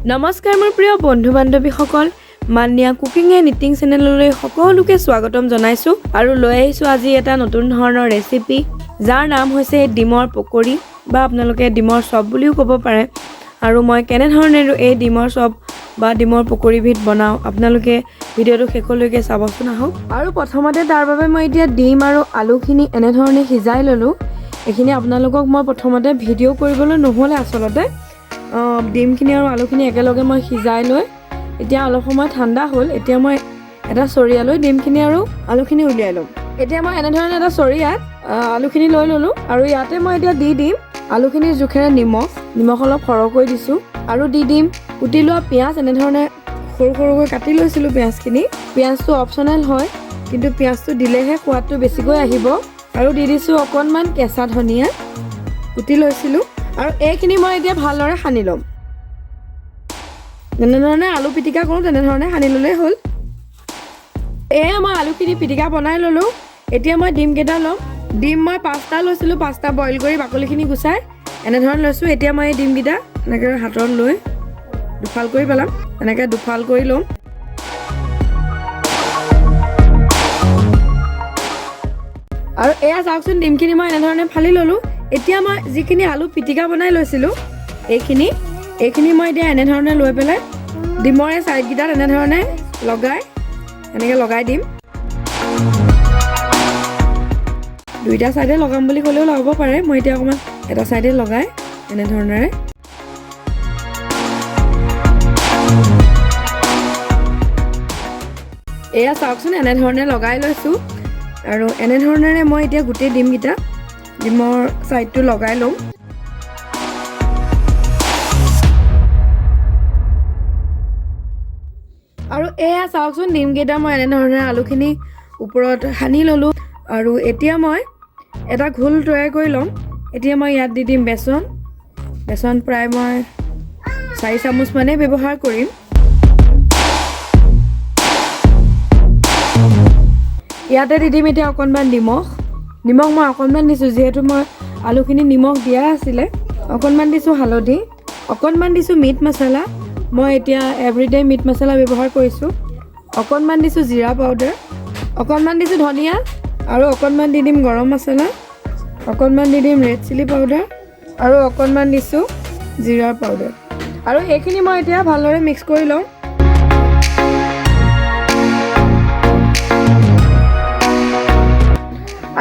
নমস্কাৰ মোৰ প্ৰিয় বন্ধু বান্ধৱীসকল, মান্যা কুকিং এণ্ড ইটিং চেনেললৈ সকলোকে স্বাগতম জনাইছোঁ আৰু লৈ আহিছোঁ আজি এটা নতুন ধৰণৰ ৰেচিপি, যাৰ নাম হৈছে ডিমৰ পকৰি বা আপোনালোকে ডিমৰ চপ বুলিও ক'ব পাৰে। আৰু মই কেনেধৰণে এই ডিমৰ চপ বা ডিমৰ পকৰিবিধ বনাওঁ আপোনালোকে ভিডিঅ'টো শেষলৈকে চাবচোন আহক। আৰু প্ৰথমতে তাৰ বাবে মই এতিয়া ডিম আৰু আলুখিনি এনেধৰণে সিজাই ল'লোঁ। এইখিনি আপোনালোকক মই প্ৰথমতে ভিডিঅ' কৰিবলৈ নহ'লে আচলতে ডিমখিনি আৰু আলুখিনি একেলগে মই সিজাই লৈ এতিয়া অলপ সময় ঠাণ্ডা হ'ল। এতিয়া মই এটা চৰিয়ালৈ ডিমখিনি আৰু আলুখিনি উলিয়াই ল'ম। এতিয়া মই এনেধৰণে এটা চৰিয়াত আলুখিনি লৈ ল'লোঁ আৰু ইয়াতে মই এতিয়া দি দিম আলুখিনিৰ জোখেৰে নিমখ অলপ সৰহকৈ দিছোঁ আৰু দি দিম কুটি লোৱা পিঁয়াজ। এনেধৰণে সৰু সৰুকৈ কাটি লৈছিলোঁ পিঁয়াজখিনি। পিঁয়াজটো অপশ্যনেল হয়, কিন্তু পিঁয়াজটো দিলেহে সোৱাদটো বেছিকৈ আহিব। আৰু দি দিছোঁ অকণমান কেঁচা ধনিয়া কুটি লৈছিলোঁ আৰু এইখিনি মই এতিয়া ভালদৰে সানি ল'ম। যেনেধৰণে আলু পিটিকা কৰোঁ তেনেধৰণে সানি ল'লেই হ'ল। এয়া মই আলুখিনি পিটিকা বনাই ল'লোঁ। এতিয়া মই ডিমকেইটা ল'ম। ডিম মই 5টা লৈছিলোঁ, 5টা বইল কৰি বাকলিখিনি গুচাই এনেধৰণে লৈছোঁ। এতিয়া মই এই ডিমকেইটা এনেকৈ হাতত লৈ দুফাল কৰি পেলাম, এনেকৈ দুফাল কৰি ল'ম। আৰু এয়া চাওকচোন ডিমখিনি মই এনেধৰণে ফালি ল'লোঁ। এতিয়া মই যিখিনি আলু পিটিকা বনাই লৈছিলোঁ এইখিনি মই এতিয়া এনেধৰণে লৈ পেলাই ডিমৰ এই ছাইডকেইটাত এনেধৰণে এনেকৈ লগাই দিম। দুইটা ছাইডে লগাম বুলি ক'লেও লগাব পাৰে, মই এতিয়া অকণমান এটা ছাইডে লগাই এনেধৰণেৰে এয়া চাওকচোন এনেধৰণে লগাই লৈছোঁ। আৰু এনেধৰণেৰে মই এতিয়া গোটেই ডিমৰ ছাইডটো লগাই ল'ম। আৰু এয়া চাওকচোন ডিমকেইটা মই এনেধৰণে আলুখিনি ওপৰত সানি ল'লোঁ। আৰু এতিয়া মই এটা ঘোল তৈয়াৰ কৰি ল'ম। এতিয়া মই ইয়াত দি দিম বেচন প্ৰায় মই 4 চামুচ মানে ব্যৱহাৰ কৰিম। ইয়াতে দি দিম এতিয়া অকণমান নিমখ মই অকণমান দিছোঁ, যিহেতু মই আলুখিনি নিমখ দিয়া আছিলে। অকণমান দিছোঁ হালধি, অকণমান দিছোঁ মিট মছলা। মই এতিয়া এভৰিডে মিট মছলা ব্যৱহাৰ কৰিছোঁ। অকণমান দিছোঁ জিৰা পাউডাৰ, অকণমান দিছোঁ ধনিয়া আৰু অকণমান দি দিম গৰম মছলা, অকণমান দি দিম ৰেড চিলি পাউডাৰ আৰু অকণমান দিছোঁ জিৰাৰ পাউডাৰ। আৰু এইখিনি মই এতিয়া ভালদৰে মিক্স কৰি লওঁ।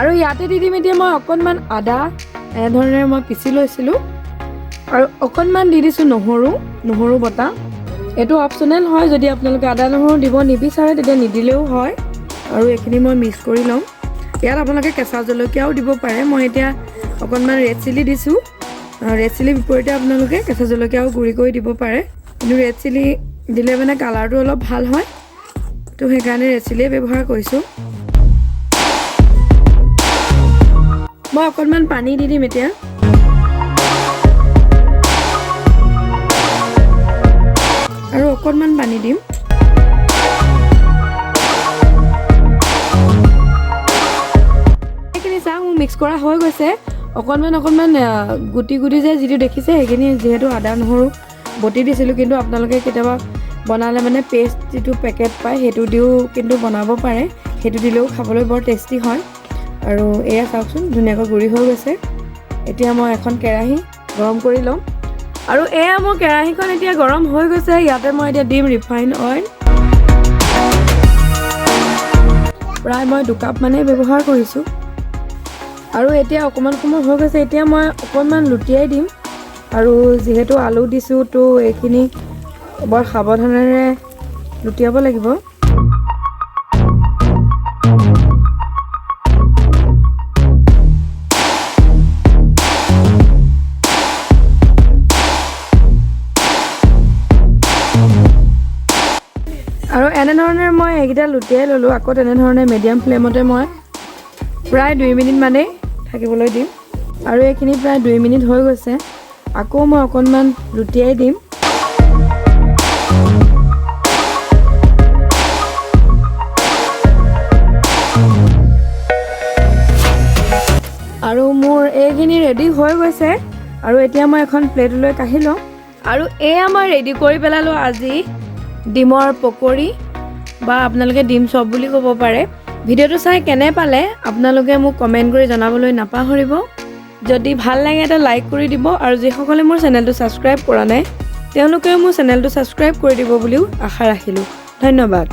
আৰু ইয়াতে দি দিম এতিয়া মই অকণমান আদা এনেধৰণে মই পিচি লৈছিলোঁ আৰু অকণমান দি দিছোঁ নহৰু বটা। এইটো অপশ্যনেল হয়, যদি আপোনালোকে আদা নহৰু দিব নিবিচাৰে তেতিয়া নিদিলেও হয়। আৰু এইখিনি মই মিক্স কৰি ল'ম। ইয়াত আপোনালোকে কেঁচা জলকীয়াও দিব পাৰে। মই এতিয়া অকণমান ৰেড চিলি দিছোঁ। ৰেড চিলিৰ বিপৰীতে আপোনালোকে কেঁচা জলকীয়াও গুড়ি কৰি দিব পাৰে, কিন্তু ৰেড চিলি দিলে মানে কালাৰটো অলপ ভাল হয়, তো সেইকাৰণে ৰেড চিলিয়ে ব্যৱহাৰ কৰিছোঁ। মই অকণমান পানী দি দিম এতিয়া। আৰু অকণমান পানী দিম। এইখিনি চাওক মোৰ মিক্স কৰা হৈ গৈছে। অকণমান গুটি যে যিটো দেখিছে সেইখিনি যিহেতু আদা নহৰু বটি দিছিলোঁ, কিন্তু আপোনালোকে কেতিয়াবা বনালে মানে পেষ্ট যিটো পেকেট পায় সেইটো দিও কিন্তু বনাব পাৰে, সেইটো দিলেও খাবলৈ বৰ টেষ্টি হয়। আৰু এয়া চাওকচোন ধুনীয়াকৈ গুড়ি হৈ গৈছে। এতিয়া মই এখন কেৰাহী গৰম কৰি ল'ম। আৰু এয়া মোৰ কেৰাহীখন এতিয়া গৰম হৈ গৈছে। ইয়াতে মই এতিয়া দিম ৰিফাইন অইল, প্ৰায় মই 2 কাপ মানে ব্যৱহাৰ কৰিছোঁ। আৰু এতিয়া অকণমান সময় হৈ গৈছে। এতিয়া মই অকণমান লুটিয়াই দিম। আৰু যিহেতু আলু দিছোঁ তো এইখিনি বৰ সাৱধানেৰে লুটিয়াব লাগিব। আৰু এনেধৰণে মই এইকেইটা লুটিয়াই ল'লোঁ। আকৌ তেনেধৰণে মিডিয়াম ফ্লেমতে মই প্ৰায় 2 মিনিট মানেই থাকিবলৈ দিম। আৰু এইখিনি প্ৰায় 2 মিনিট হৈ গৈছে। আকৌ মই অকণমান লুটিয়াই দিম। আৰু মোৰ এইখিনি ৰেডি হৈ গৈছে। আৰু এতিয়া মই এখন প্লেটলৈ কাঢ়ি লওঁ। আৰু এয়া মই ৰেডি কৰি পেলালোঁ আজি ডিমৰ পকৰি বা আপোনালোকে ডিম চপ বুলি ক'ব পাৰে। ভিডিঅ'টো চাই কেনে পালে আপোনালোকে মোক কমেণ্ট কৰি জনাবলৈ নাপাহৰিব। যদি ভাল লাগে এটা লাইক কৰি দিব আৰু যিসকলে মোৰ চেনেলটো ছাবস্ক্ৰাইব কৰা নাই তেওঁলোকেও মোৰ চেনেলটো ছাবস্ক্ৰাইব কৰি দিব বুলিও আশা ৰাখিলোঁ। ধন্যবাদ।